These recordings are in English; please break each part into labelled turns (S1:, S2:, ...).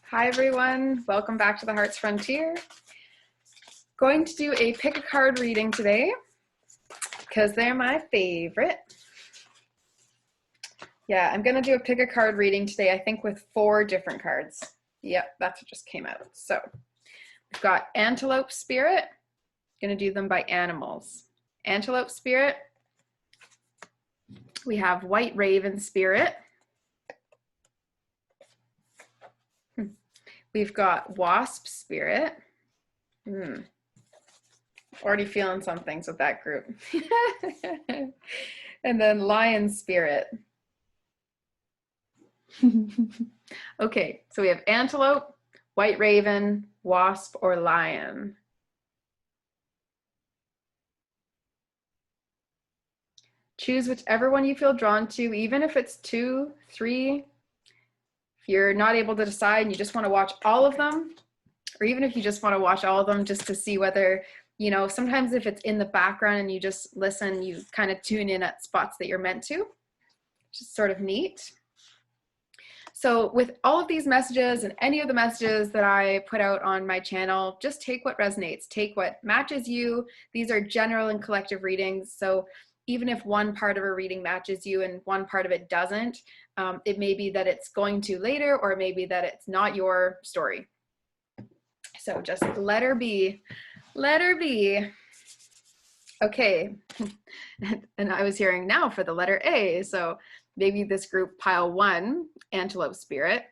S1: Hi everyone, welcome back to the Heart's Frontier. Going to do a pick a card reading today because they're my favorite. Yeah, I'm gonna do a pick a card reading today, I think with 4 different cards. Yep, that's what just came out. So we've got Antelope Spirit, gonna do them by animals. Antelope Spirit, we have White Raven Spirit, we've got Wasp Spirit. Already feeling some things with that group. And then Lion Spirit. Okay, so we have Antelope, White Raven, Wasp, or Lion. Choose whichever one you feel drawn to, even if it's 2, 3. If you're not able to decide and you just want to watch all of them, or even if you just want to watch all of them just to see whether, you know, sometimes if it's in the background and you just listen, you kind of tune in at spots that you're meant to, which is sort of neat. So with all of these messages and any of the messages that I put out on my channel, just take what resonates, take what matches you. These are general and collective readings. So even if one part of a reading matches you and one part of it doesn't, it may be that it's going to later, or it may be that it's not your story. So just let her be, let her be. Okay, and I was hearing now for the letter A, so maybe this group pile 1, Antelope Spirit.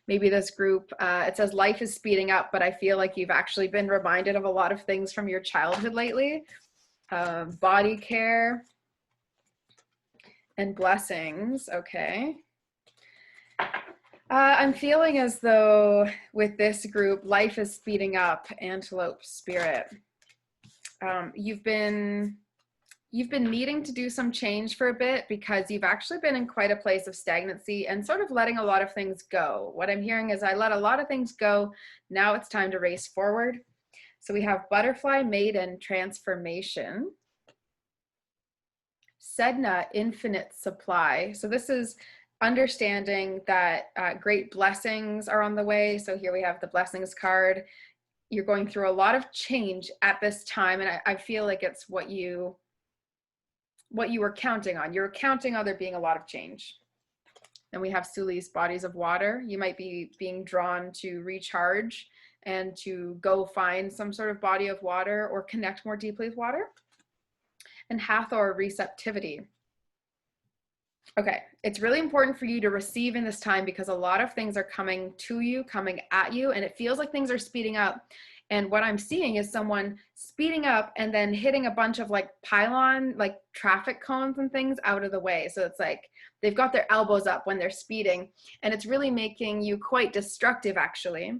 S1: Maybe this group, it says life is speeding up, but I feel like you've actually been reminded of a lot of things from your childhood lately. Body care and blessings, okay. I'm feeling as though with this group, life is speeding up, Antelope Spirit. You've been needing to do some change for a bit because you've actually been in quite a place of stagnancy and sort of letting a lot of things go. What I'm hearing is I let a lot of things go. Now it's time to race forward. So we have Butterfly, Maiden, Transformation. Sedna, Infinite Supply. So this is understanding that great blessings are on the way. So here we have the blessings card. You're going through a lot of change at this time, and I feel like it's what you were counting on. You're counting on there being a lot of change. Then we have Suli's Bodies of Water. You might be being drawn to recharge and to go find some sort of body of water or connect more deeply with water. And Hathor, Receptivity. Okay, it's really important for you to receive in this time because a lot of things are coming to you, coming at you, and it feels like things are speeding up. And what I'm seeing is someone speeding up and then hitting a bunch of like pylon, like traffic cones and things out of the way. So it's like they've got their elbows up when they're speeding, and it's really making you quite destructive actually.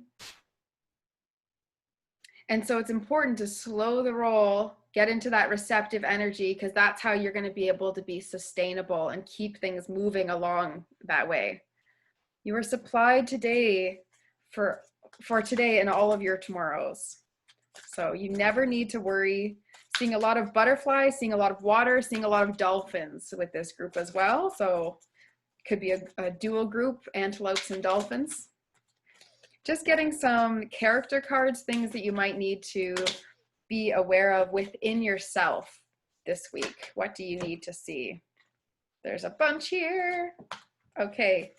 S1: And so it's important to slow the roll, get into that receptive energy, because that's how you're going to be able to be sustainable and keep things moving along that way. You are supplied today for today and all of your tomorrows. So you never need to worry. Seeing a lot of butterflies, seeing a lot of water, seeing a lot of dolphins with this group as well. So it could be a dual group, antelopes and dolphins. Just getting some character cards, things that you might need to be aware of within yourself this week. What do you need to see? There's a bunch here. Okay,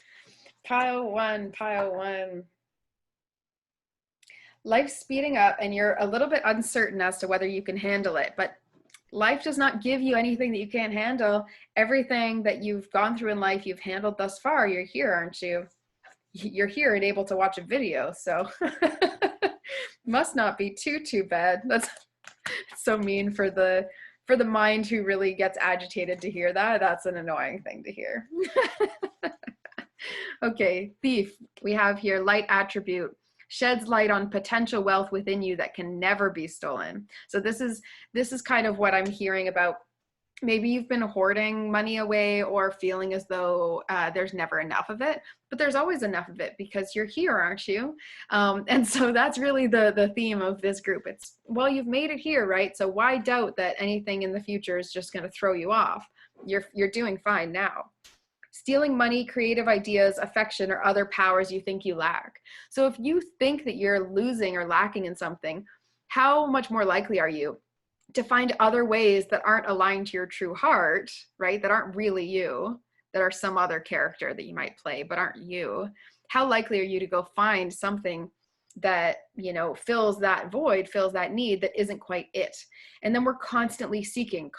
S1: pile 1, pile 1. Life's speeding up and you're a little bit uncertain as to whether you can handle it, but life does not give you anything that you can't handle. Everything that you've gone through in life, you've handled thus far. You're here, aren't you? You're here and able to watch a video, so must not be too bad. That's so mean for the mind who really gets agitated to hear that. That's an annoying thing to hear. Okay, Thief. We have here light attribute. Sheds light on potential wealth within you that can never be stolen. So this is kind of what I'm hearing about. Maybe you've been hoarding money away or feeling as though there's never enough of it, but there's always enough of it because you're here, aren't you? And so that's really the theme of this group. It's, well, you've made it here, right? So why doubt that anything in the future is just going to throw you off? You're doing fine now. stealing money, creative ideas, affection, or other powers you think you lack. So if you think that you're losing or lacking in something, how much more likely are you to find other ways that aren't aligned to your true heart, right? That aren't really you, that are some other character that you might play, but aren't you? How likely are you to go find something that, you know, fills that void, fills that need that isn't quite it? And then we're constantly seeking.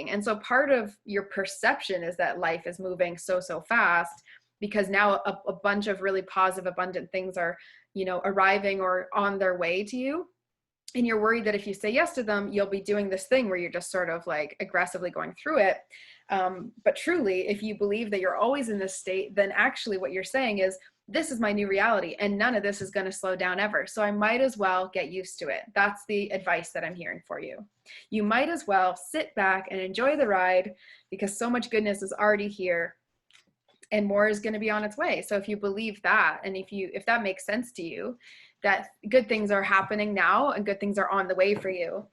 S1: And so part of your perception is that life is moving so fast, because now a bunch of really positive, abundant things are, you know, arriving or on their way to you. And you're worried that if you say yes to them, you'll be doing this thing where you're just sort of like aggressively going through it. But truly, if you believe that you're always in this state, then actually what you're saying is, this is my new reality and none of this is going to slow down ever. So I might as well get used to it. That's the advice that I'm hearing for you. You might as well sit back and enjoy the ride, because so much goodness is already here and more is going to be on its way. So if you believe that, and if that makes sense to you, that good things are happening now and good things are on the way for you,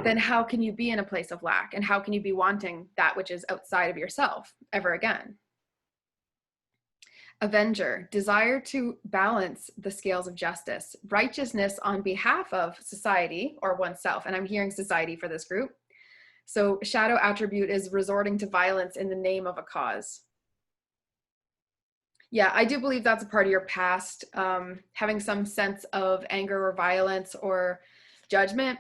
S1: then how can you be in a place of lack? And how can you be wanting that which is outside of yourself ever again? Avenger, desire to balance the scales of justice, righteousness on behalf of society or oneself. And I'm hearing society for this group. So shadow attribute is resorting to violence in the name of a cause. Yeah, I do believe that's a part of your past, having some sense of anger or violence or judgment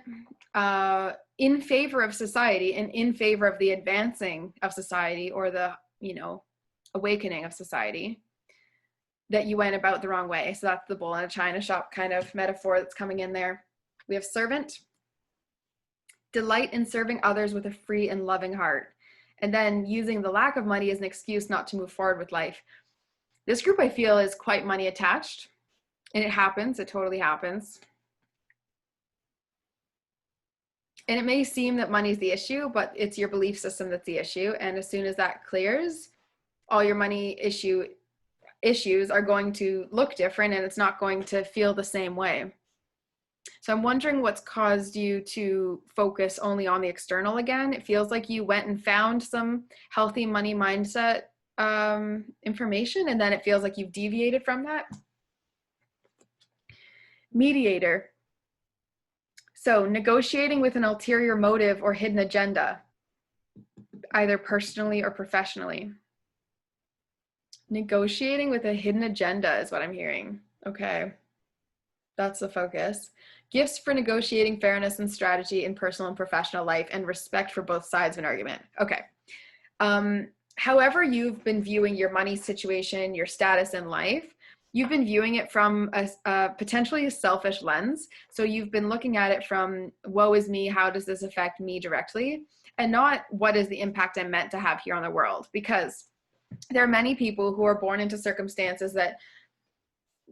S1: in favor of society and in favor of the advancing of society, or the, you know, awakening of society, that you went about the wrong way. So that's the bull in a china shop kind of metaphor that's coming in there. We have servant, delight in serving others with a free and loving heart. And then using the lack of money as an excuse not to move forward with life. This group, I feel, is quite money attached, and it happens. It totally happens. And it may seem that money is the issue, but it's your belief system that's the issue. And as soon as that clears, all your money issues are going to look different, and it's not going to feel the same way. So I'm wondering what's caused you to focus only on the external again. It feels like you went and found some healthy money mindset information, and then it feels like you've deviated from that. Mediator. So negotiating with an ulterior motive or hidden agenda, either personally or professionally. Negotiating with a hidden agenda is what I'm hearing. Okay, that's the focus. Gifts for negotiating fairness and strategy in personal and professional life, and respect for both sides of an argument. Okay. However you've been viewing your money situation, your status in life, you've been viewing it from a potentially a selfish lens. So you've been looking at it from, woe is me, how does this affect me directly? And not, what is the impact I'm meant to have here on the world? Because there are many people who are born into circumstances that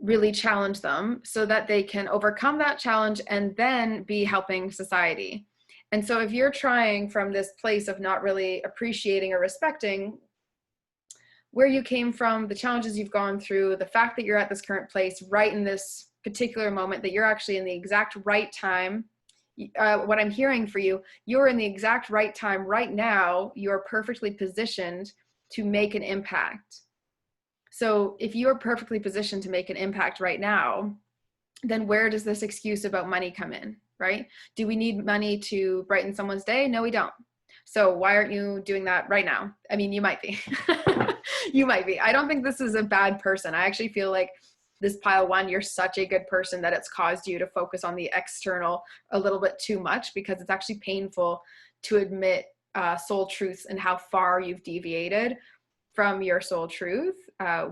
S1: really challenge them so that they can overcome that challenge and then be helping society. And so if you're trying from this place of not really appreciating or respecting where you came from, the challenges you've gone through, the fact that you're at this current place right in this particular moment, that you're actually in the exact right time, what I'm hearing for you, you're in the exact right time right now, you're perfectly positioned to make an impact. So if you're perfectly positioned to make an impact right now, then where does this excuse about money come in, right? Do we need money to brighten someone's day? No, we don't. So why aren't you doing that right now? I mean, you might be. You might be. I don't think this is a bad person. I actually feel like this pile one, you're such a good person that it's caused you to focus on the external a little bit too much, because it's actually painful to admit soul truths and how far you've deviated from your soul truth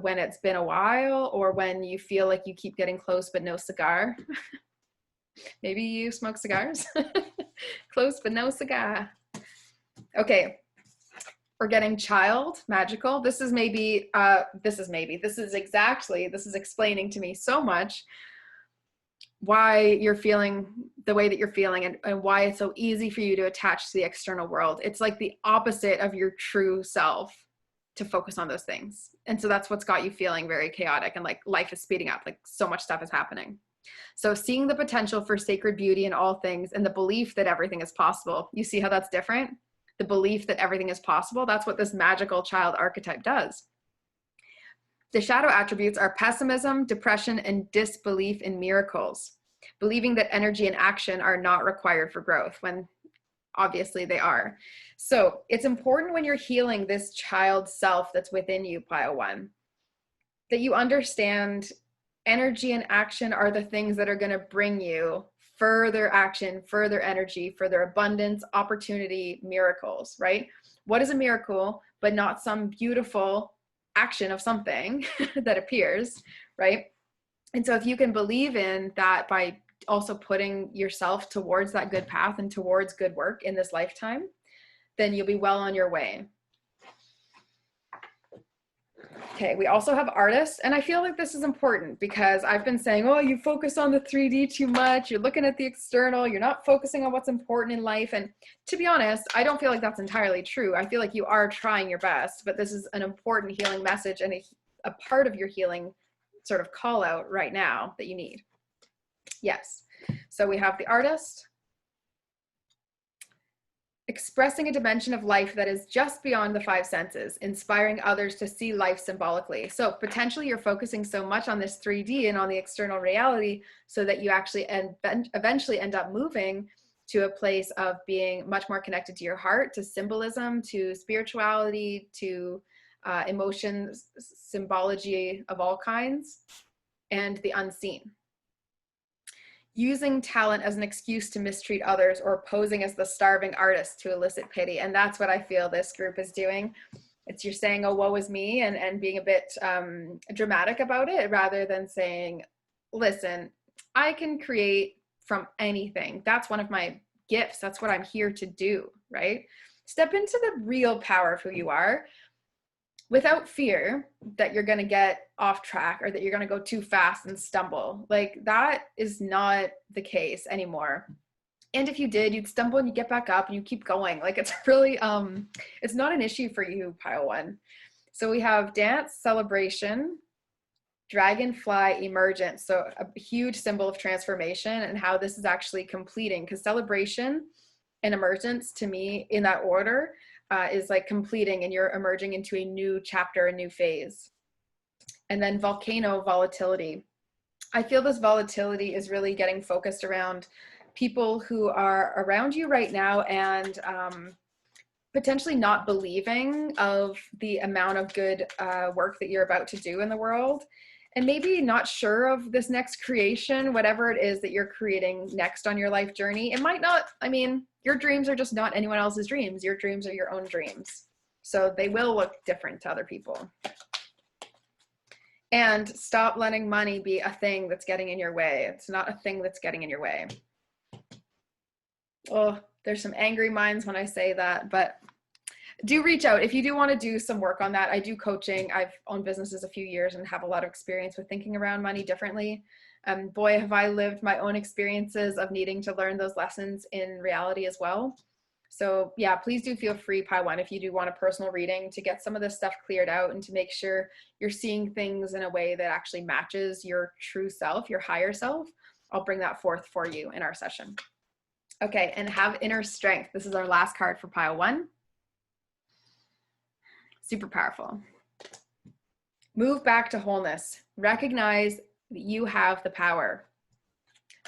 S1: when it's been a while, or when you feel like you keep getting close but no cigar. Maybe you smoke cigars. Close but no cigar. Okay, we're getting child, magical. This is explaining to me so much why you're feeling the way that you're feeling, and why it's so easy for you to attach to the external world. It's like the opposite of your true self to focus on those things. And so that's what's got you feeling very chaotic, and like life is speeding up, like so much stuff is happening. So seeing the potential for sacred beauty in all things, and the belief that everything is possible. You see how that's different? the belief that everything is possible. That's what this magical child archetype does. The shadow attributes are pessimism, depression, and disbelief in miracles, believing that energy and action are not required for growth, when obviously they are. So it's important when you're healing this child self that's within you, pile one, that you understand energy and action are the things that are going to bring you further action, further energy, further abundance, opportunity, miracles, right? What is a miracle but not some beautiful action of something that appears, right? And so if you can believe in that by also putting yourself towards that good path and towards good work in this lifetime, then you'll be well on your way. Okay, we also have artists, and I feel like this is important because I've been saying, oh, you focus on the 3D too much, you're looking at the external, you're not focusing on what's important in life. And to be honest, I don't feel like that's entirely true. I feel like you are trying your best, but this is an important healing message and a part of your healing sort of call out right now that you need. Yes, so we have the artist, expressing a dimension of life that is just beyond the five senses, inspiring others to see life symbolically. So potentially you're focusing so much on this 3D and on the external reality so that you actually eventually end up moving to a place of being much more connected to your heart, to symbolism, to spirituality, to emotions, symbology of all kinds, and the unseen. Using talent as an excuse to mistreat others or posing as the starving artist to elicit pity. And that's what I feel this group is doing. It's you're saying, oh, woe is me, and being a bit dramatic about it rather than saying, listen, I can create from anything. That's one of my gifts. That's what I'm here to do, right? Step into the real power of who you are without fear that you're going to get off track or that you're going to go too fast and stumble. Like that is not the case anymore. And if you did, you'd stumble and you get back up and you keep going. Like it's really, it's not an issue for you, pile one. So we have dance, celebration, dragonfly, emergence. So a huge symbol of transformation and how this is actually completing, because celebration and emergence to me in that order is like completing and you're emerging into a new chapter, a new phase. And then volcano, volatility. I feel this volatility is really getting focused around people who are around you right now and potentially not believing of the amount of good work that you're about to do in the world. And maybe not sure of this next creation, whatever it is that you're creating next on your life journey. It might not, I mean, your dreams are just not anyone else's dreams. Your dreams are your own dreams. So they will look different to other people. And stop letting money be a thing that's getting in your way. It's not a thing that's getting in your way. Oh, there's some angry minds when I say that, but do reach out if you do want to do some work on that. I do coaching. I've owned businesses a few years and have a lot of experience with thinking around money differently. Boy, have I lived my own experiences of needing to learn those lessons in reality as well. So yeah, please do feel free, Pi One, if you do want a personal reading to get some of this stuff cleared out and to make sure you're seeing things in a way that actually matches your true self, your higher self. I'll bring that forth for you in our session. Okay, and have inner strength. This is our last card for Pile One. Super powerful. Move back to wholeness. Recognize that you have the power.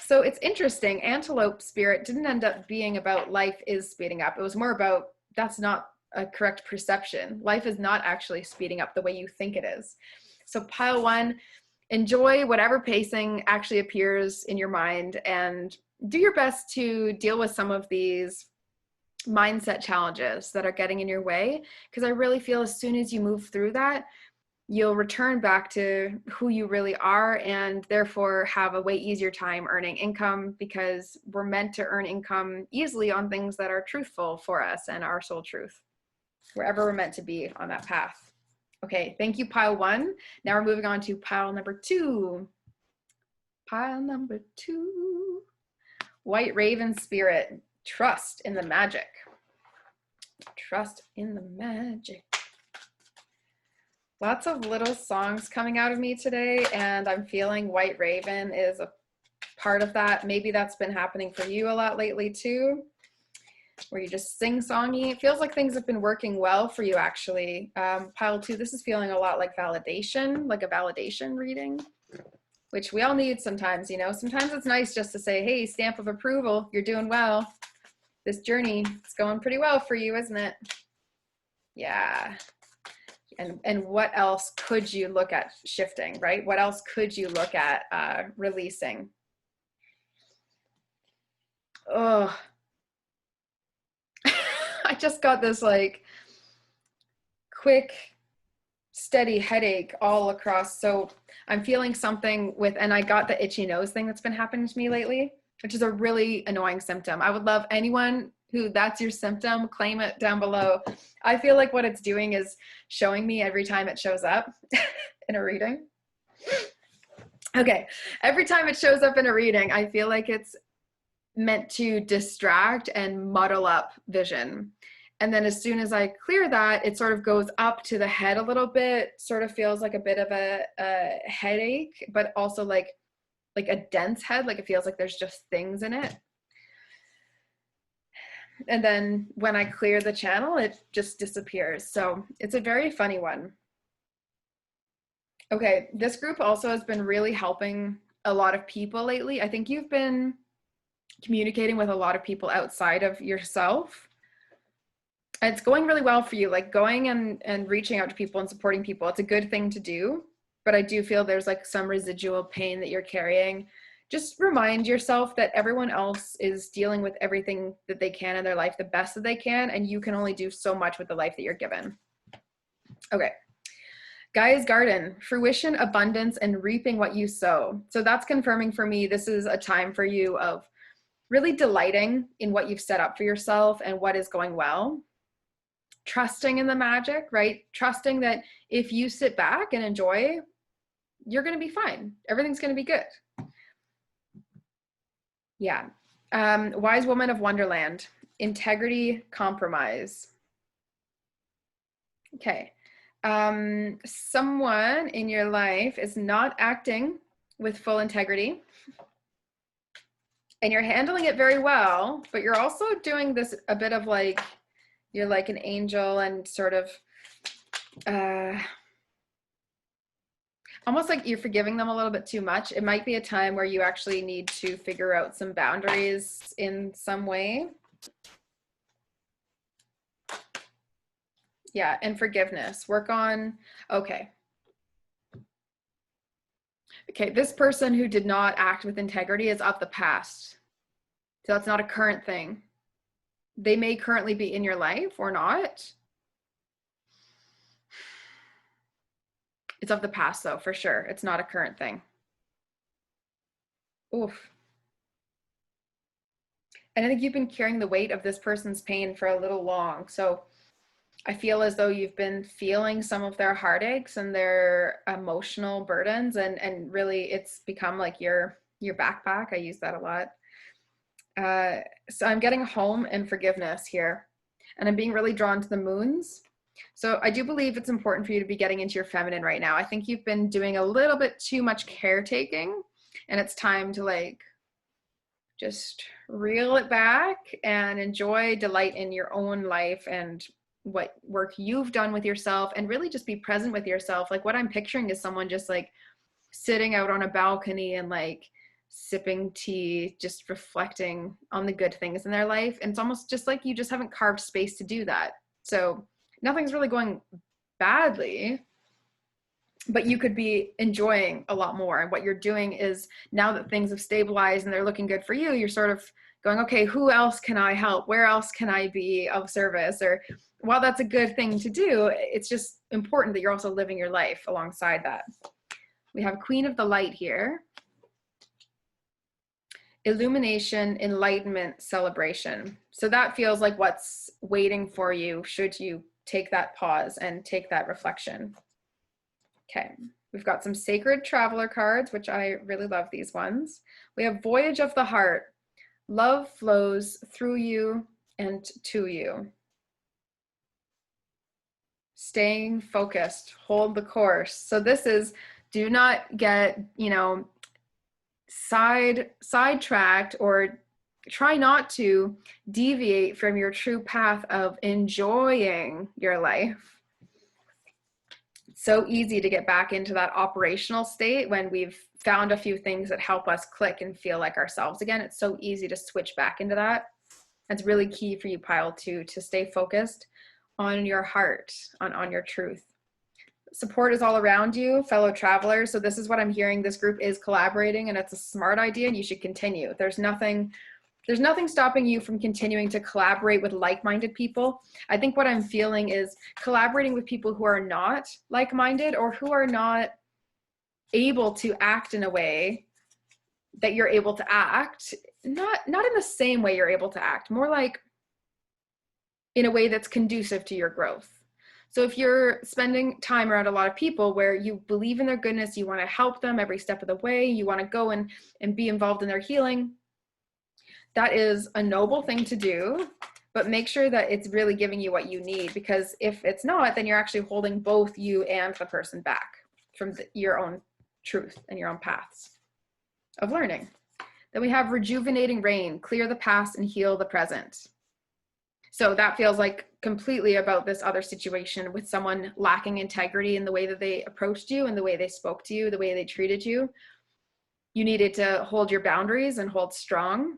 S1: So it's interesting, Antelope Spirit didn't end up being about life is speeding up. It was more about that's not a correct perception. Life is not actually speeding up the way you think it is. So Pile One, enjoy whatever pacing actually appears in your mind and do your best to deal with some of these mindset challenges that are getting in your way, because I really feel as soon as you move through that, you'll return back to who you really are and therefore have a way easier time earning income, because we're meant to earn income easily on things that are truthful for us and our soul truth, wherever we're meant to be on that path. Okay, thank you, Pile One. Now we're moving on to pile number two. Pile number two. White Raven Spirit. Trust in the magic. Trust in the magic. Lots of little songs coming out of me today, and I'm feeling White Raven is a part of that. Maybe that's been happening for you a lot lately too. where you just sing-songy. It feels like things have been working well for you, actually. Pile 2, this is feeling a lot like validation, like a validation reading, which we all need sometimes, you know. Sometimes it's nice just to say, hey, stamp of approval, you're doing well. This journey, it's going pretty well for you, isn't it? Yeah. And what else could you look at shifting, right? What else could you look at releasing? Oh, I just got this like quick, steady headache all across. So I'm feeling something with, and I got the itchy nose thing that's been happening to me lately, which is a really annoying symptom. I would love anyone who that's your symptom, claim it down below. I feel like what it's doing is showing me every time it shows up in a reading. Okay, every time it shows up in a reading, I feel like it's meant to distract and muddle up vision. And then as soon as I clear that, it sort of goes up to the head a little bit, sort of feels like a bit of a headache, but also like a dense head, like it feels like there's just things in it. And then when I clear the channel, it just disappears. So it's a very funny one. Okay, this group also has been really helping a lot of people lately. I think you've been communicating with a lot of people outside of yourself. It's going really well for you, like going and reaching out to people and supporting people. It's a good thing to do, but I do feel there's like some residual pain that you're carrying. Just remind yourself that everyone else is dealing with everything that they can in their life the best that they can, and you can only do so much with the life that you're given. Okay. Gaia's Garden, fruition, abundance, and reaping what you sow. So that's confirming for me, this is a time for you of really delighting in what you've set up for yourself and what is going well. Trusting in the magic, right? Trusting that if you sit back and enjoy, you're going to be fine. Everything's going to be good. Yeah. Wise Woman of Wonderland, integrity, compromise. Okay. Someone in your life is not acting with full integrity, and you're handling it very well, but you're also doing this a bit of like, you're like an angel and sort of almost like you're forgiving them a little bit too much. It might be a time where you actually need to figure out some boundaries in some way. Yeah, and forgiveness. Work on, okay. Okay, this person who did not act with integrity is of the past. So that's not a current thing. They may currently be in your life or not. It's of the past though, for sure. It's not a current thing. Oof. And I think you've been carrying the weight of this person's pain for a little long. So I feel as though you've been feeling some of their heartaches and their emotional burdens, and really it's become like your backpack. I use that a lot. So I'm getting home and forgiveness here, and I'm being really drawn to the moons. So I do believe it's important for you to be getting into your feminine right now. I think you've been doing a little bit too much caretaking, and it's time to like just reel it back and enjoy, delight in your own life and what work you've done with yourself, and really just be present with yourself. Like what I'm picturing is someone just like sitting out on a balcony and like sipping tea, just reflecting on the good things in their life. And it's almost just like you just haven't carved space to do that. So nothing's really going badly, but you could be enjoying a lot more. And what you're doing is, now that things have stabilized and they're looking good for you, you're sort of going, okay, who else can I help? Where else can I be of service? Or while that's a good thing to do, it's just important that you're also living your life alongside that. We have Queen of the Light here. Illumination, enlightenment, celebration. So that feels like what's waiting for you should you take that pause and take that reflection. Okay, we've got some Sacred Traveler cards, which I really love these ones. We have Voyage of the Heart. Love flows through you and to you. Staying focused, hold the course. So this is, do not get, you know, sidetracked or try not to deviate from your true path of enjoying your life. It's so easy to get back into that operational state when we've found a few things that help us click and feel like ourselves again. It's so easy to switch back into that. It's really key for you, Pile 2, to stay focused on your heart, on your truth. Support is all around you, fellow travelers. So this is what I'm hearing. This group is collaborating, and it's a smart idea, and you should continue. There's nothing stopping you from continuing to collaborate with like-minded people. I think what I'm feeling is collaborating with people who are not like-minded or who are not able to act in a way that you're able to act, not in the same way you're able to act, more like in a way that's conducive to your growth. So if you're spending time around a lot of people where you believe in their goodness, you want to help them every step of the way, you want to go and be involved in their healing, that is a noble thing to do, but make sure that it's really giving you what you need, because if it's not, then you're actually holding both you and the person back from your own truth and your own paths of learning. Then we have rejuvenating rain, clear the past and heal the present. So that feels like completely about this other situation with someone lacking integrity in the way that they approached you and the way they spoke to you, the way they treated you. You needed to hold your boundaries and hold strong,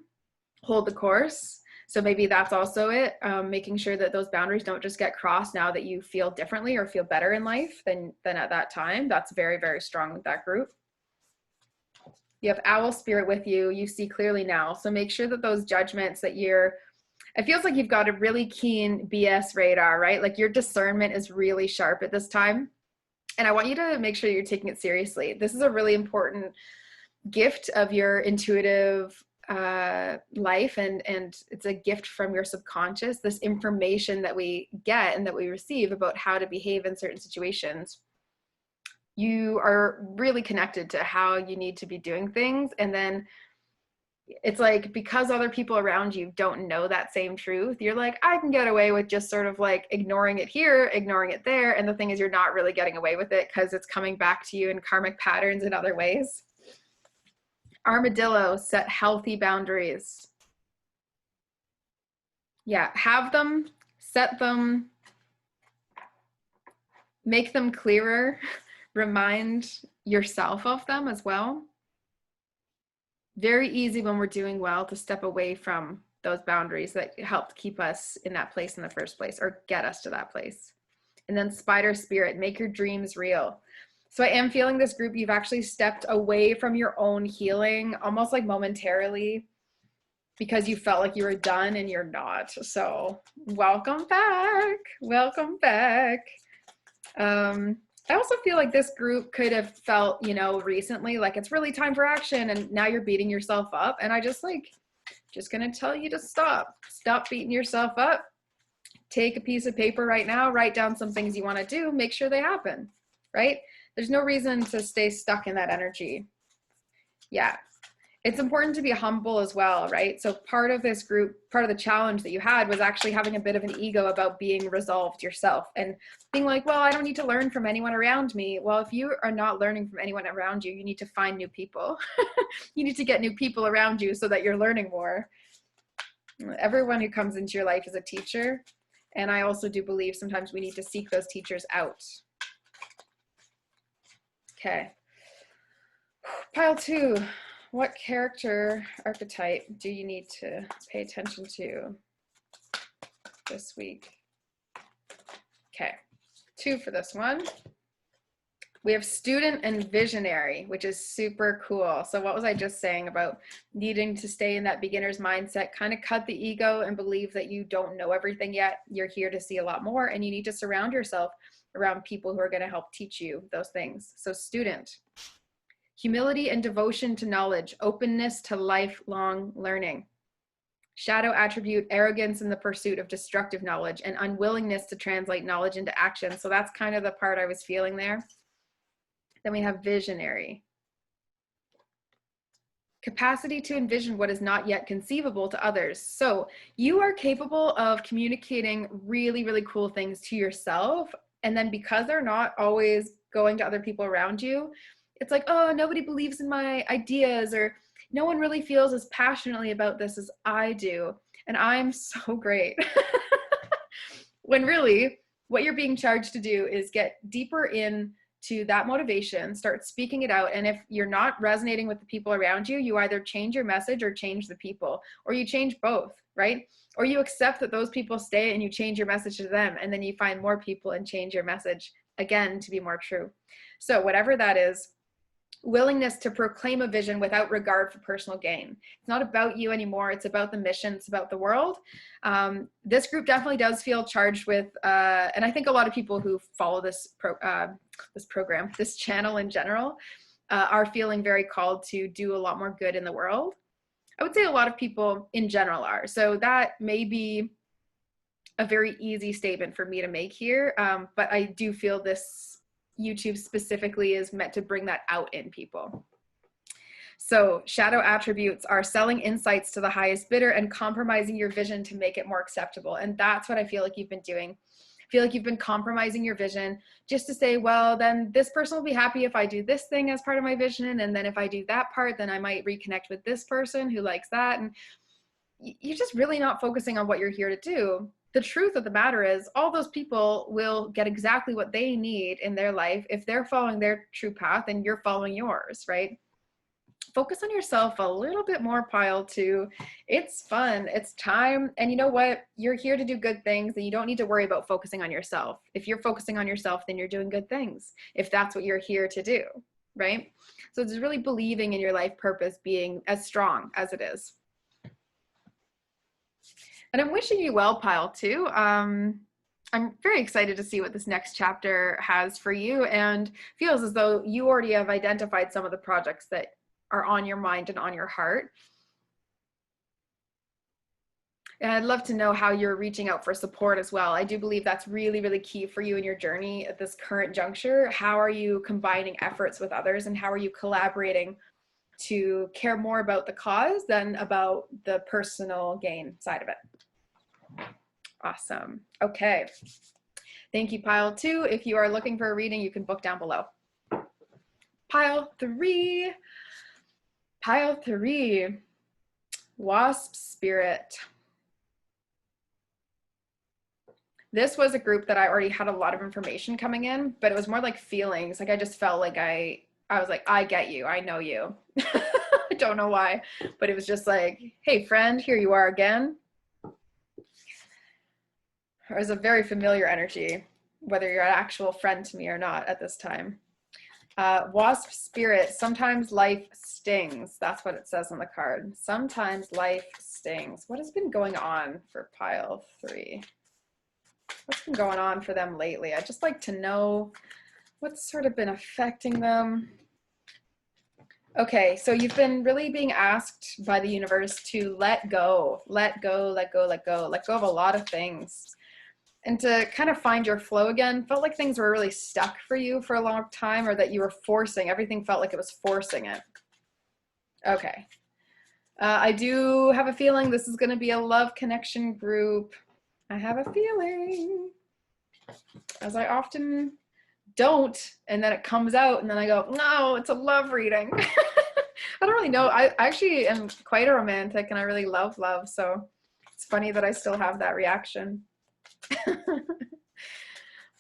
S1: hold the course. So maybe that's also it, making sure that those boundaries don't just get crossed now that you feel differently or feel better in life than at that time. That's very, very strong with that group. You have owl spirit with you. You see clearly now. So make sure that those judgments that it feels like you've got a really keen BS radar, right? Like your discernment is really sharp at this time. And I want you to make sure you're taking it seriously. This is a really important gift of your intuitive life, and it's a gift from your subconscious, this information that we get and that we receive about how to behave in certain situations. You are really connected to how you need to be doing things, and then it's like, because other people around you don't know that same truth, you're like, I can get away with just sort of like ignoring it here, ignoring it there. And the thing is, you're not really getting away with it because it's coming back to you in karmic patterns in other ways. Armadillo, set healthy boundaries. Yeah, have them, set them, make them clearer, remind yourself of them as well. Very easy when we're doing well to step away from those boundaries that helped keep us in that place in the first place, or get us to that place. And then spider spirit, make your dreams real. So I am feeling this group, you've actually stepped away from your own healing, almost like momentarily, because you felt like you were done and you're not. So welcome back. Welcome back. I also feel like this group could have felt, recently, like it's really time for action, and now you're beating yourself up. And I just gonna tell you to stop beating yourself up. Take a piece of paper right now, write down some things you want to do, make sure they happen, right? There's no reason to stay stuck in that energy. Yeah. It's important to be humble as well, right? So part of this group, part of the challenge that you had was actually having a bit of an ego about being resolved yourself and being like, well, I don't need to learn from anyone around me. Well, if you are not learning from anyone around you, you need to find new people. You need to get new people around you so that you're learning more. Everyone who comes into your life is a teacher. And I also do believe sometimes we need to seek those teachers out. Okay. Pile 2. What character archetype do you need to pay attention to this week? Okay, 2 for this one. We have student and visionary, which is super cool. So what was I just saying about needing to stay in that beginner's mindset, kind of cut the ego and believe that you don't know everything yet. You're here to see a lot more, and you need to surround yourself around people who are going to help teach you those things. So student. Humility and devotion to knowledge, openness to lifelong learning. Shadow attribute, arrogance in the pursuit of destructive knowledge, and unwillingness to translate knowledge into action. So that's kind of the part I was feeling there. Then we have visionary. Capacity to envision what is not yet conceivable to others. So you are capable of communicating really, really cool things to yourself. And then because they're not always going to other people around you, it's like, oh, nobody believes in my ideas, or no one really feels as passionately about this as I do. And I'm so great. When really what you're being charged to do is get deeper in to that motivation, start speaking it out. And if you're not resonating with the people around you, you either change your message or change the people, or you change both, right? Or you accept that those people stay and you change your message to them, and then you find more people and change your message again to be more true. So whatever that is, willingness to proclaim a vision without regard for personal gain. It's not about you anymore. It's about the mission. It's about the world. This group definitely does feel charged with, and I think a lot of people who follow this program, this channel in general, are feeling very called to do a lot more good in the world. I would say a lot of people in general are. So that may be a very easy statement for me to make here, but I do feel this YouTube specifically is meant to bring that out in people. So shadow attributes are selling insights to the highest bidder and compromising your vision to make it more acceptable. And that's what I feel like you've been doing. I feel like you've been compromising your vision just to say, well, then this person will be happy if I do this thing as part of my vision. And then if I do that part, then I might reconnect with this person who likes that. And you're just really not focusing on what you're here to do. The truth of the matter is all those people will get exactly what they need in their life if they're following their true path and you're following yours, right? Focus on yourself a little bit more, Pile 2. It's fun. It's time. And you know what? You're here to do good things, and you don't need to worry about focusing on yourself. If you're focusing on yourself, then you're doing good things, if that's what you're here to do, right? So it's really believing in your life purpose being as strong as it is. And I'm wishing you well, Pile 2. I'm very excited to see what this next chapter has for you, and feels as though you already have identified some of the projects that are on your mind and on your heart. And I'd love to know how you're reaching out for support as well. I do believe that's really, really key for you in your journey at this current juncture. How are you combining efforts with others, and how are you collaborating to care more about the cause than about the personal gain side of it? Awesome. Okay. Thank you, Pile 2. If you are looking for a reading, you can book down below. Pile 3. Pile 3. Wasp Spirit. This was a group that I already had a lot of information coming in, but it was more like feelings. Like I just felt like I was like, I get you. I know you. I don't know why, but it was just like, hey, friend, here you are again. It was a very familiar energy, whether you're an actual friend to me or not at this time. Wasp Spirit, sometimes life stings. That's what it says on the card. Sometimes life stings. What has been going on for Pile 3? What's been going on for them lately? I'd just like to know what's sort of been affecting them. Okay, so you've been really being asked by the universe to let go, let go, let go, let go, let go of a lot of things. And to kind of find your flow again. Felt like things were really stuck for you for a long time, or that you were forcing. Everything felt like it was forcing it. Okay. I do have a feeling this is going to be a love connection group. I have a feeling, as I often don't, and then it comes out and then I go, no, it's a love reading. I don't really know. I actually am quite a romantic and I really love love. So it's funny that I still have that reaction.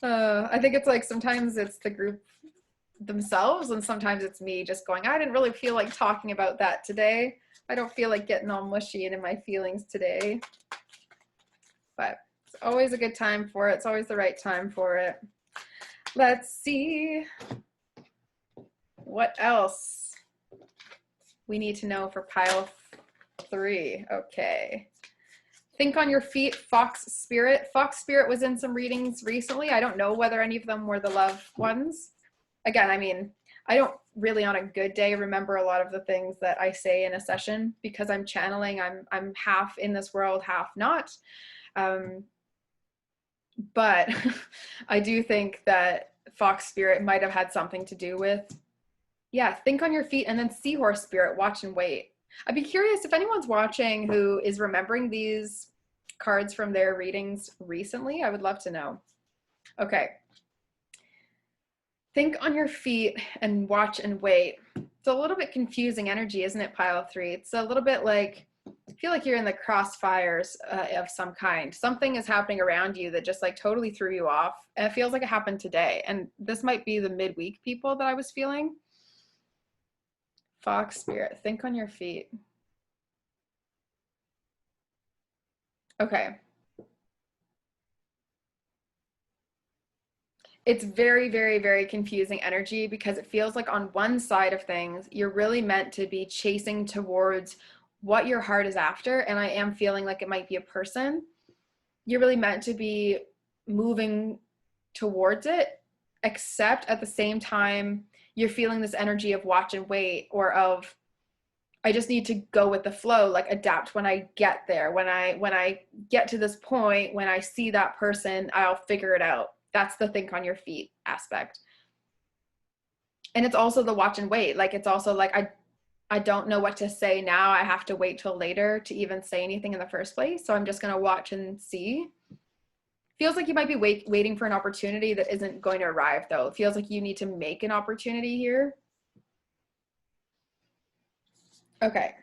S1: I think it's like sometimes it's the group themselves and sometimes it's me just going, I didn't really feel like talking about that today. I don't feel like getting all mushy and in my feelings today. But it's always a good time for it. It's always the right time for it. Let's see what else we need to know for Pile 3. Okay. Think on your feet, Fox Spirit. Fox Spirit was in some readings recently. I don't know whether any of them were the love ones. Again, I mean, I don't really on a good day remember a lot of the things that I say in a session because I'm channeling. I'm half in this world, half not. But I do think that Fox Spirit might have had something to do with, yeah, think on your feet, and then Seahorse Spirit, watch and wait. I'd be curious if anyone's watching who is remembering these cards from their readings recently. I would love to know. Okay. Think on your feet and watch and wait. It's a little bit confusing energy, isn't it, pile 3? It's a little bit like, I feel like you're in the crossfires of some kind. Something is happening around you that just like totally threw you off. And it feels like it happened today. And this might be the midweek people that I was feeling. Fox spirit, think on your feet. Okay. It's very, very, very confusing energy because it feels like on one side of things, you're really meant to be chasing towards what your heart is after. And I am feeling like it might be a person. You're really meant to be moving towards it, except at the same time, you're feeling this energy of watch and wait, or of, I just need to go with the flow, like adapt when I get there. When I get to this point, when I see that person, I'll figure it out. That's the think on your feet aspect. And it's also the watch and wait. Like it's also like I don't know what to say now. I have to wait till later to even say anything in the first place. So I'm just going to watch and see. Feels like you might be waiting for an opportunity that isn't going to arrive though. It feels like you need to make an opportunity here. Okay.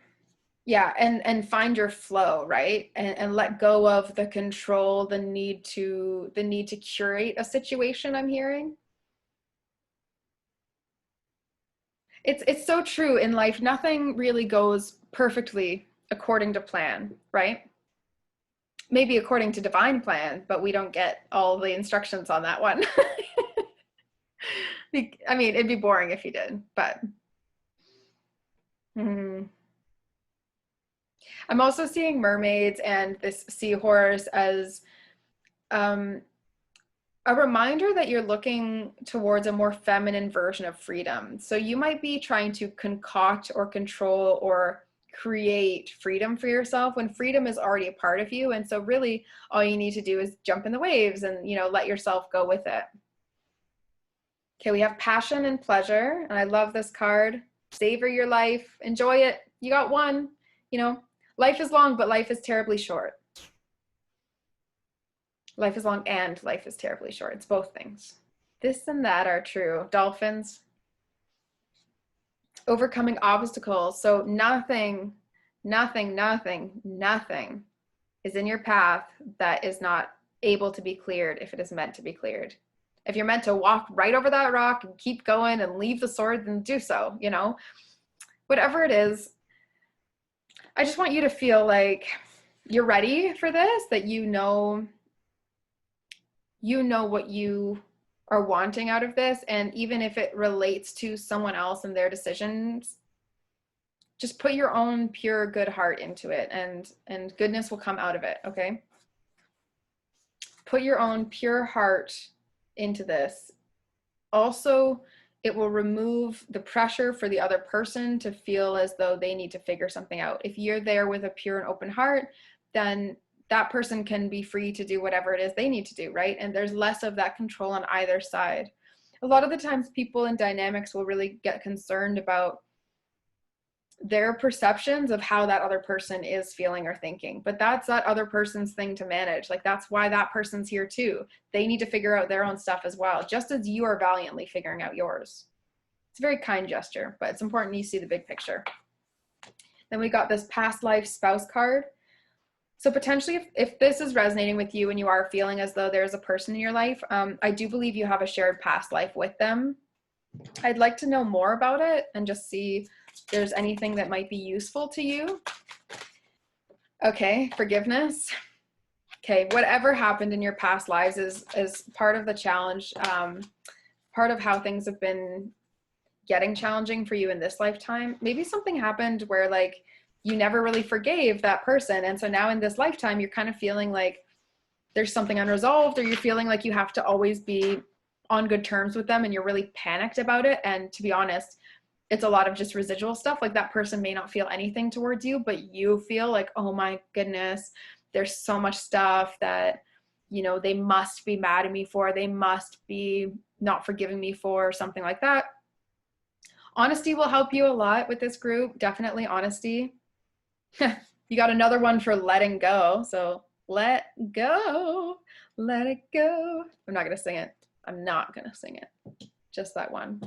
S1: Yeah, and find your flow, right? And let go of the control, the need to curate a situation, I'm hearing. It's so true in life. Nothing really goes perfectly according to plan, right? Maybe according to divine plan, but we don't get all the instructions on that one. I mean, it'd be boring if you did, but I'm also seeing mermaids and this seahorse as um, a reminder that you're looking towards a more feminine version of freedom. So you might be trying to concoct or control or create freedom for yourself when freedom is already a part of you. And so really all you need to do is jump in the waves and, you know, let yourself go with it. Okay, we have passion and pleasure. And I love this card. Savor your life, enjoy it. You got one, you know, life is long, but life is terribly short. Life is long and life is terribly short. It's both things. This and that are true. Dolphins. Overcoming obstacles. So nothing is in your path that is not able to be cleared if it is meant to be cleared. If you're meant to walk right over that rock and keep going and leave the sword, then do so, you know. Whatever it is, I just want you to feel like you're ready for this, that you know what you are wanting out of this. And even if it relates to someone else and their decisions, just put your own pure good heart into it, and goodness will come out of it. Okay, put your own pure heart into this. Also, it will remove the pressure for the other person to feel as though they need to figure something out. If you're there with a pure and open heart, then that person can be free to do whatever it is they need to do, right? And there's less of that control on either side. A lot of the times people in dynamics will really get concerned about their perceptions of how that other person is feeling or thinking, but that's that other person's thing to manage. Like that's why that person's here too. They need to figure out their own stuff as well, just as you are valiantly figuring out yours. It's a very kind gesture, but it's important you see the big picture. Then we got this past life spouse card. So potentially if this is resonating with you and you are feeling as though there's a person in your life, I do believe you have a shared past life with them. I'd like to know more about it and just see if there's anything that might be useful to you. Okay, forgiveness. Okay, whatever happened in your past lives is part of the challenge, part of how things have been getting challenging for you in this lifetime. Maybe something happened where like you never really forgave that person, and so now in this lifetime you're kind of feeling like there's something unresolved, or you're feeling like you have to always be on good terms with them and you're really panicked about it. And to be honest, it's a lot of just residual stuff. Like that person may not feel anything towards you, but you feel like, oh my goodness, there's so much stuff that, you know, they must be mad at me for, they must be not forgiving me for, something like that. Honesty will help you a lot with this group. Definitely honesty. You got another one for letting go. So let go, let it go. I'm not going to sing it. I'm not going to sing it. just that one.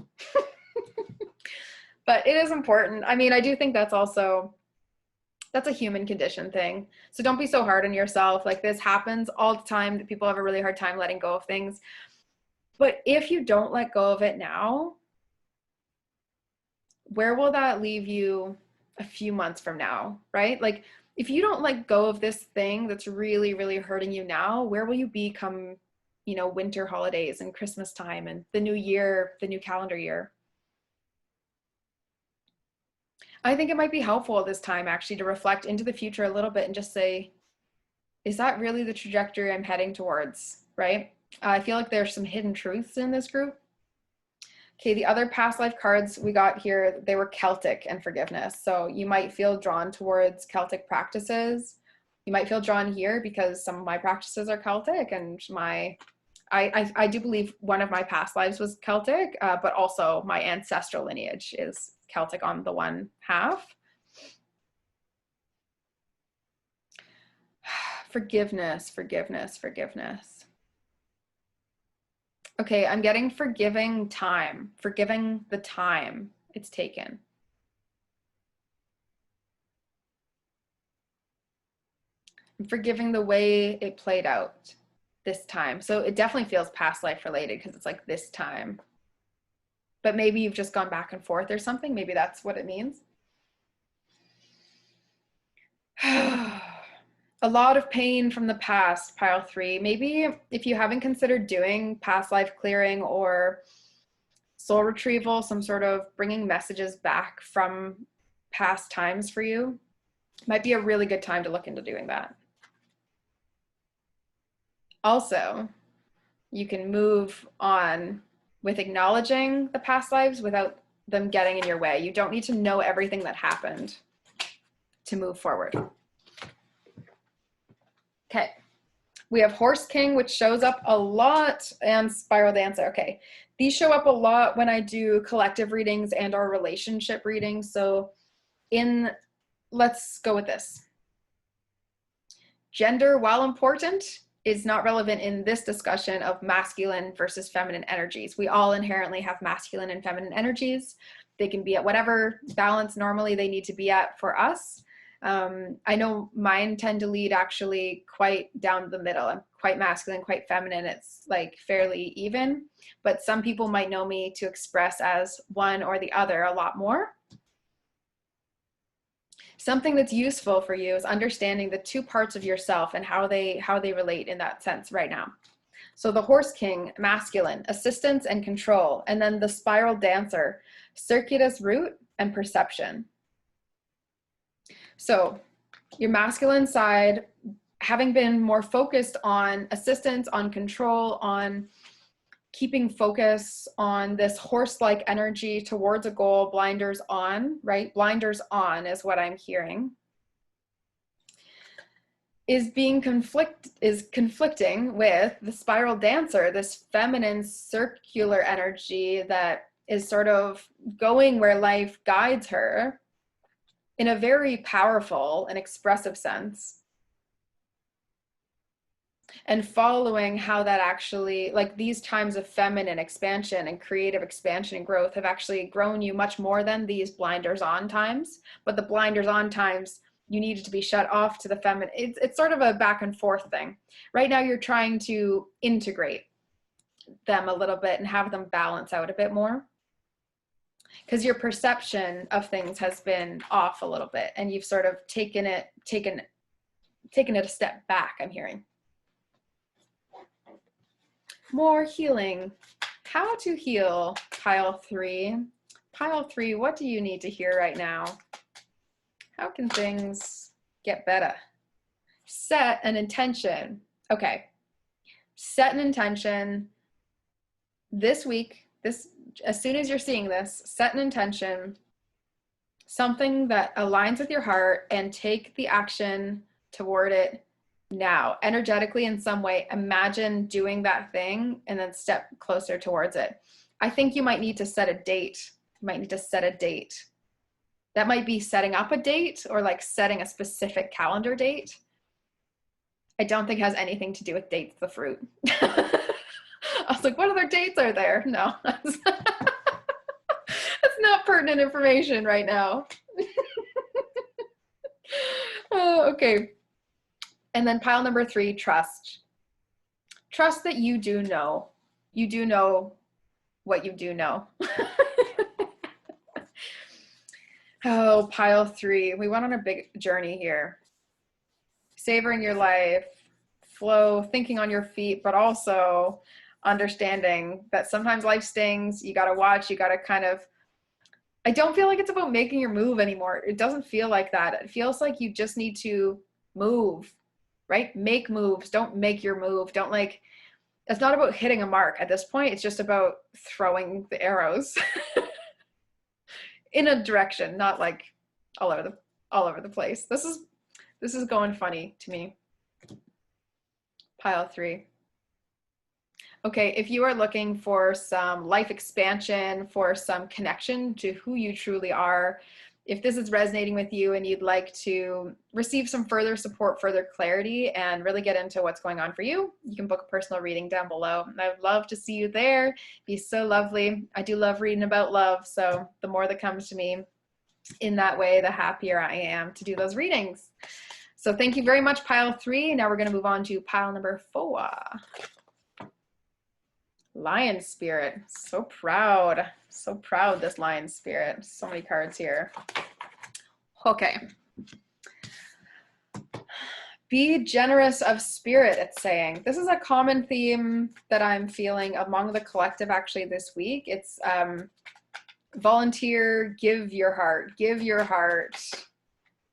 S1: But it is important. I mean, I do think that's a human condition thing. So don't be so hard on yourself. Like, this happens all the time, that people have a really hard time letting go of things. But if you don't let go of it now, where will that leave you a few months from now, right? Like, if you don't let go of this thing that's really, really hurting you now, where will you be come, winter holidays and Christmas time and the new year, the new calendar year? I think it might be helpful at this time actually to reflect into the future a little bit and just say, is that really the trajectory I'm heading towards, right? I feel like there's some hidden truths in this group. Okay, the other past life cards we got here, they were Celtic and forgiveness. So you might feel drawn towards Celtic practices. You might feel drawn here because some of my practices are Celtic, and I do believe one of my past lives was Celtic, but also my ancestral lineage is Celtic on the one half. Forgiveness, forgiveness, forgiveness. Okay, I'm getting forgiving the time it's taken. I'm forgiving the way it played out this time. So it definitely feels past life related because it's like this time. But maybe you've just gone back and forth or something. Maybe that's what it means. A lot of pain from the past, pile 3. Maybe if you haven't considered doing past life clearing or soul retrieval, some sort of bringing messages back from past times for you, might be a really good time to look into doing that. Also, you can move on with acknowledging the past lives without them getting in your way. You don't need to know everything that happened to move forward. Okay, we have Horse King, which shows up a lot, and Spiral Dancer. Okay, these show up a lot when I do collective readings and or relationship readings. So let's go with this. Gender, while important, is not relevant in this discussion of masculine versus feminine energies. We all inherently have masculine and feminine energies. They can be at whatever balance normally they need to be at for us. I know mine tend to lead actually quite down the middle. I'm quite masculine, quite feminine. It's like fairly even, but some people might know me to express as one or the other a lot more. Something that's useful for you is understanding the two parts of yourself and how they relate in that sense right now. So the Horse King, masculine, assistance and control, and then the Spiral Dancer, circuitous route and perception. So your masculine side, having been more focused on assistance, on control, on keeping focus on this horse-like energy towards a goal, blinders on, right? Blinders on is what I'm hearing. Is conflicting with the Spiral Dancer, this feminine circular energy that is sort of going where life guides her in a very powerful and expressive sense. And following how that actually, like these times of feminine expansion and creative expansion and growth have actually grown you much more than these blinders on times. But the blinders on times, you needed to be shut off to the feminine. It's sort of a back and forth thing. Right now you're trying to integrate them a little bit and have them balance out a bit more, because your perception of things has been off a little bit and you've sort of taken it a step back, I'm hearing. More healing. How to heal, pile 3. Pile 3, what do you need to hear right now? How can things get better? Set an intention. Okay. Set an intention this week, as soon as you're seeing this, set an intention, something that aligns with your heart, and take the action toward it now. Energetically, in some way, imagine doing that thing and then step closer towards it. I think you might need to set a date. You might need to set a date. That might be setting up a date or like setting a specific calendar date. I don't think it has anything to do with dates the fruit. I was like, what other dates are there? No, that's not pertinent information right now. Okay. And then pile number 3, trust. Trust that you do know. You do know what you do know. Oh, pile 3. We went on a big journey here. Savoring your life, flow, thinking on your feet, but also understanding that sometimes life stings. You got to watch, you got to kind of, I don't feel like it's about making your move anymore. It doesn't feel like that. It feels like you just need to move, right? Make moves. Don't make your move. Don't like, it's not about hitting a mark at this point. It's just about throwing the arrows in a direction, not like all over the place. This is going funny to me. Pile 3. Okay, if you are looking for some life expansion, for some connection to who you truly are, if this is resonating with you and you'd like to receive some further support, further clarity, and really get into what's going on for you, you can book a personal reading down below. And I'd love to see you there. Be so lovely. I do love reading about love, so the more that comes to me in that way, the happier I am to do those readings. So thank you very much, pile 3. Now we're going to move on to pile number 4. Lion spirit. So proud this lion spirit. So many cards here. Okay. Be generous of spirit, it's saying. This is a common theme that I'm feeling among the collective actually this week. It's volunteer, give your heart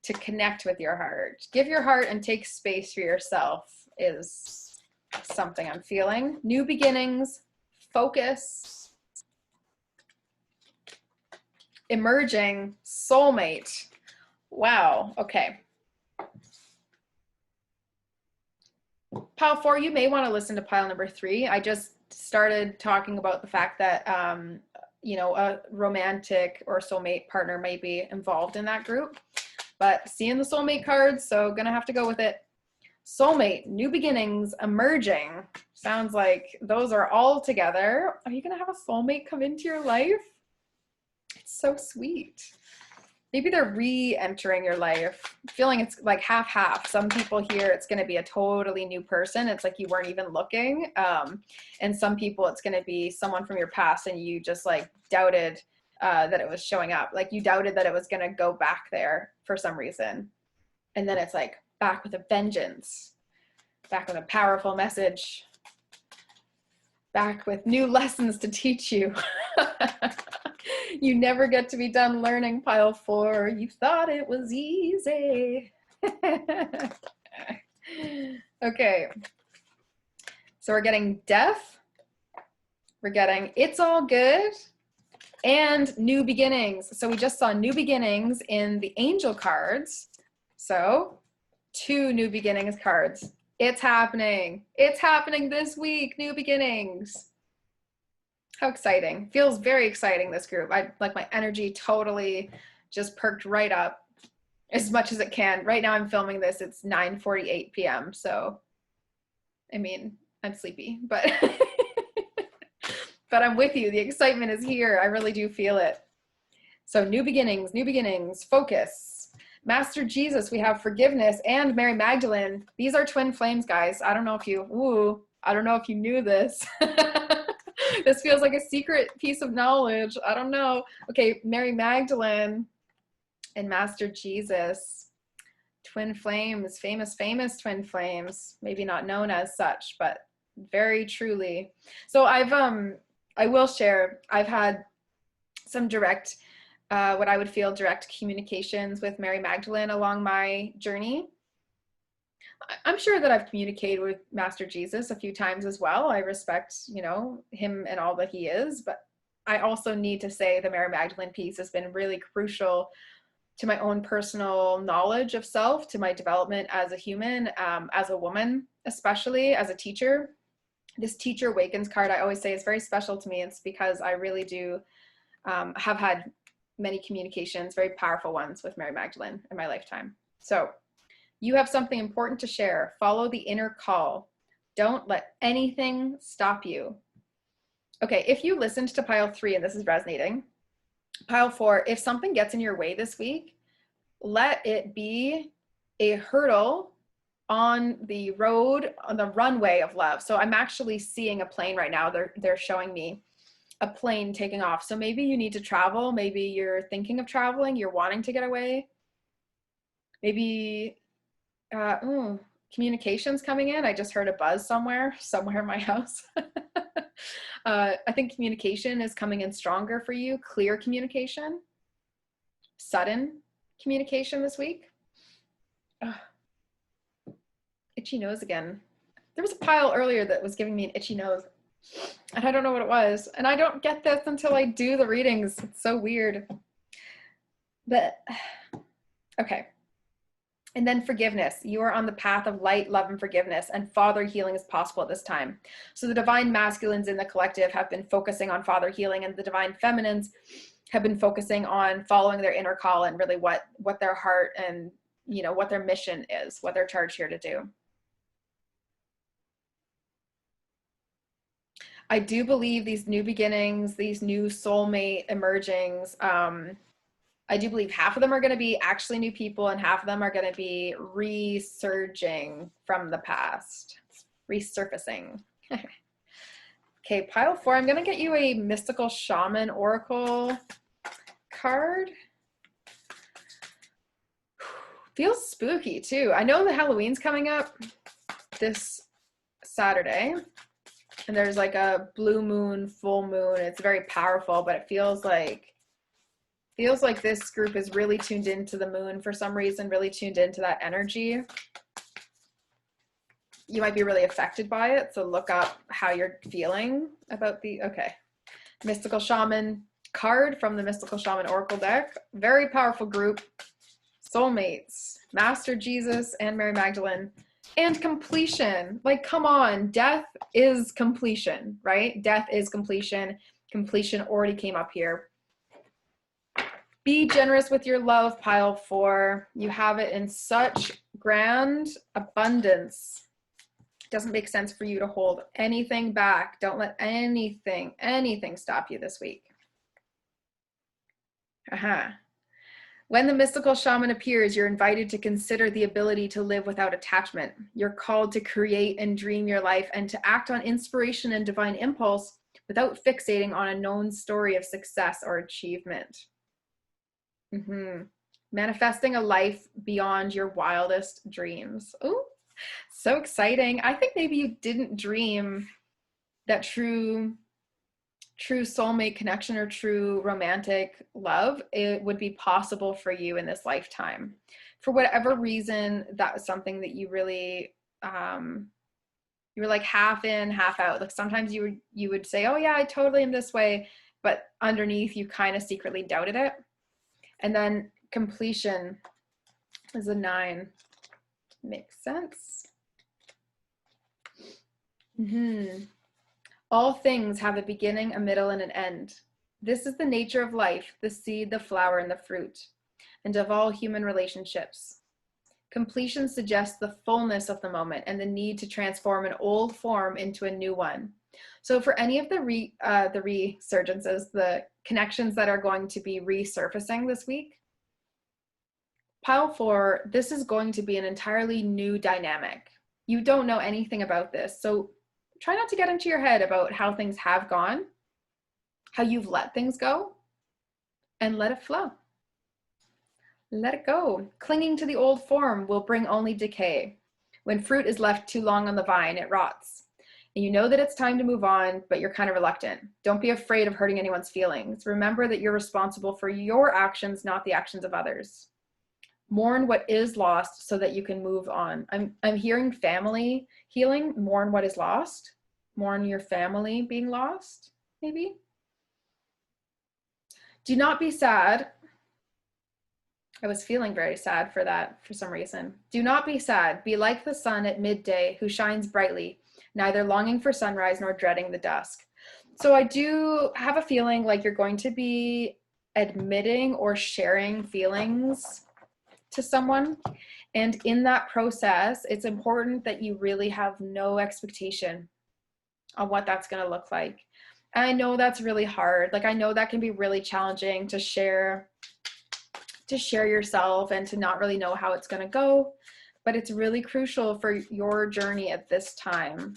S1: to connect with your heart. Give your heart and take space for yourself is something I'm feeling. New beginnings, focus, emerging, soulmate. Wow, okay. Pile 4, you may want to listen to pile number 3. I just started talking about the fact that, you know, a romantic or soulmate partner may be involved in that group, but seeing the soulmate cards, so gonna have to go with it. Soulmate, new beginnings, emerging. Sounds like those are all together. Are you gonna have a soulmate come into your life? It's so sweet. Maybe they're re-entering your life. Feeling it's like half-half. Some people here, it's gonna be a totally new person. It's like you weren't even looking. And some people, it's gonna be someone from your past and you just like doubted that it was showing up. Like you doubted that it was gonna go back there for some reason. And then it's like back with a vengeance, back with a powerful message, back with new lessons to teach you. You never get to be done learning, pile 4. You thought it was easy. Okay. So we're getting death. We're getting it's all good. And new beginnings. So we just saw new beginnings in the angel cards. So 2 new beginnings cards. It's happening. It's happening this week. New beginnings. How exciting. Feels very exciting, this group. I like my energy totally just perked right up as much as it can. Right now I'm filming this. It's 9:48 p.m. So, I mean, I'm sleepy, but but I'm with you. The excitement is here. I really do feel it. So new beginnings, focus. Master Jesus, we have forgiveness, and Mary Magdalene. These are twin flames, guys. I don't know if you knew this. This feels like a secret piece of knowledge. I don't know. Okay, Mary Magdalene and Master Jesus. Twin flames, famous twin flames. Maybe not known as such, but very truly. So I will share, I've had some direct, what I would feel direct communications with Mary Magdalene along my journey. I'm sure that I've communicated with Master Jesus a few times as well. I respect, you know, him and all that he is, but I also need to say the Mary Magdalene piece has been really crucial to my own personal knowledge of self, to my development as a human, as a woman, especially as a teacher. This Teacher Awakens card, I always say, is very special to me. It's because I really do have had many communications, very powerful ones with Mary Magdalene in my lifetime. So you have something important to share. Follow the inner call. Don't let anything stop you. Okay, if you listened to pile 3 and this is resonating, pile 4, if something gets in your way this week, let it be a hurdle on the road, on the runway of love. So I'm actually seeing a plane right now. They're showing me a plane taking off. So maybe you need to travel. Maybe you're thinking of traveling. You're wanting to get away. Maybe communication's coming in. I just heard a buzz somewhere in my house. I think communication is coming in stronger for you. Clear communication, sudden communication this week. Itchy nose again. There was a pile earlier that was giving me an itchy nose, and I don't know what it was. And I don't get this until I do the readings. It's so weird. But okay. And then forgiveness. You are on the path of light, love, and forgiveness, and father healing is possible at this time. So the divine masculines in the collective have been focusing on father healing, and the divine feminines have been focusing on following their inner call and really what their heart and, you know, what their mission is, what they're charged here to do. I do believe these new beginnings, these new soulmate emergings, I do believe half of them are going to be actually new people and half of them are going to be resurging from the past, resurfacing. Okay, pile 4, I'm going to get you a mystical shaman oracle card. Feels spooky too. I know the Halloween's coming up this Saturday. And there's like a blue moon, full moon. It's very powerful, but it feels like this group is really tuned into the moon for some reason, really tuned into that energy. You might be really affected by it, so look up how you're feeling about the, okay. Mystical Shaman card from the Mystical Shaman Oracle deck. Very powerful group. Soulmates, Master Jesus and Mary Magdalene. And completion. Like, come on, death is completion, right? Death is completion. Completion already came up here. Be generous with your love, pile 4. You have it in such grand abundance. It doesn't make sense for you to hold anything back. Don't let anything stop you this week. When the mystical shaman appears, you're invited to consider the ability to live without attachment. You're called to create and dream your life and to act on inspiration and divine impulse without fixating on a known story of success or achievement. Manifesting a life beyond your wildest dreams. Oh, so exciting. I think maybe you didn't dream that true soulmate connection or true romantic love, it would be possible for you in this lifetime. For whatever reason, that was something that you really, you were like half in, half out. Like sometimes you would say, oh yeah, I totally am this way, but underneath you kind of secretly doubted it. And then completion is a 9. Makes sense. All things have a beginning, a middle, and an end. This is the nature of life, the seed, the flower, and the fruit, and of all human relationships. Completion suggests the fullness of the moment and the need to transform an old form into a new one. So for any of the resurgences, the connections that are going to be resurfacing this week, pile 4, this is going to be an entirely new dynamic. You don't know anything about this, so try not to get into your head about how things have gone, how you've let things go, and let it flow. Let it go. Clinging to the old form will bring only decay. When fruit is left too long on the vine, it rots. And you know that it's time to move on, but you're kind of reluctant. Don't be afraid of hurting anyone's feelings. Remember that you're responsible for your actions, not the actions of others. Mourn what is lost so that you can move on. I'm hearing family healing. Mourn what is lost. Mourn your family being lost, maybe. Do not be sad. I was feeling very sad for that for some reason. Do not be sad. Be like the sun at midday who shines brightly, neither longing for sunrise nor dreading the dusk. So I do have a feeling like you're going to be admitting or sharing feelings to someone. And in that process, it's important that you really have no expectation on what that's going to look like. And I know that's really hard. Like, I know that can be really challenging to share yourself and to not really know how it's going to go, but it's really crucial for your journey at this time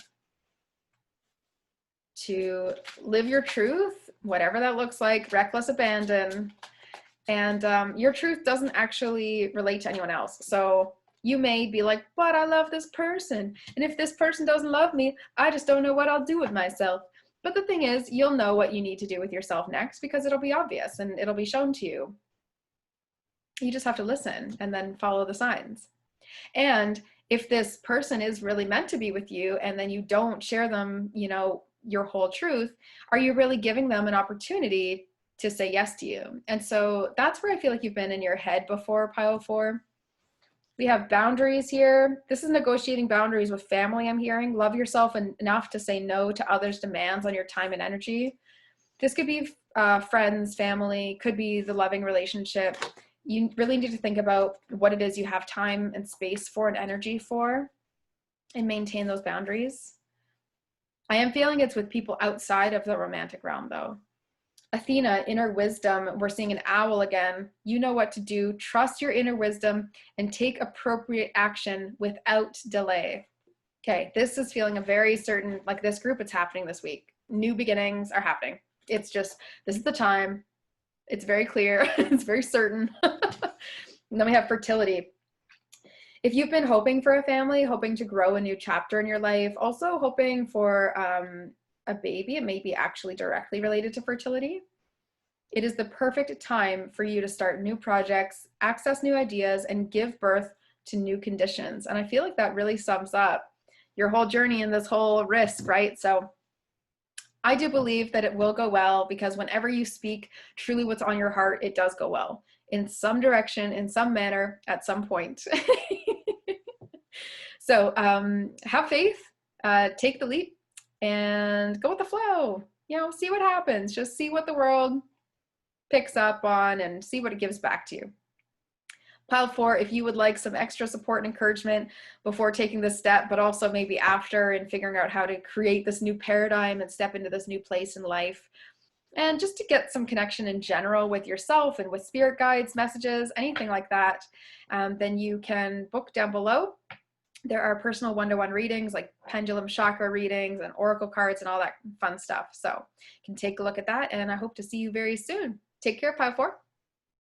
S1: to live your truth, whatever that looks like, reckless abandon. And your truth doesn't actually relate to anyone else. So you may be like, but I love this person. And if this person doesn't love me, I just don't know what I'll do with myself. But the thing is, you'll know what you need to do with yourself next because it'll be obvious and it'll be shown to you. You just have to listen and then follow the signs. And if this person is really meant to be with you and then you don't share them, you know, your whole truth, are you really giving them an opportunity to say yes to you? And so that's where I feel like you've been in your head before, pile 4. We have boundaries here. This is negotiating boundaries with family, I'm hearing. Love yourself enough to say no to others' demands on your time and energy. This could be friends, family, could be the loving relationship. You really need to think about what it is you have time and space for and energy for, and maintain those boundaries. I am feeling it's with people outside of the romantic realm, though. Athena, inner wisdom, we're seeing an owl again. You know what to do. Trust your inner wisdom and take appropriate action without delay. Okay, this is feeling a very certain, like this group, it's happening this week. New beginnings are happening. It's just, this is the time. It's very clear. It's very certain. And then we have fertility. If you've been hoping for a family, hoping to grow a new chapter in your life, also hoping for a baby, it may be actually directly related to fertility. It is the perfect time for you to start new projects, access new ideas, and give birth to new conditions. And I feel like that really sums up your whole journey and this whole risk, right? So I do believe that it will go well, because whenever you speak truly what's on your heart, it does go well in some direction, in some manner, at some point. So have faith, take the leap, and go with the flow. You know, see what happens. Just see what the world picks up on and see what it gives back to you. Pile 4, if you would like some extra support and encouragement before taking this step, but also maybe after, and figuring out how to create this new paradigm and step into this new place in life, and just to get some connection in general with yourself and with spirit guides, messages, anything like that, then you can book down below. There are personal one-to-one readings, like pendulum chakra readings and oracle cards and all that fun stuff. So you can take a look at that, and I hope to see you very soon. Take care, Pile 4.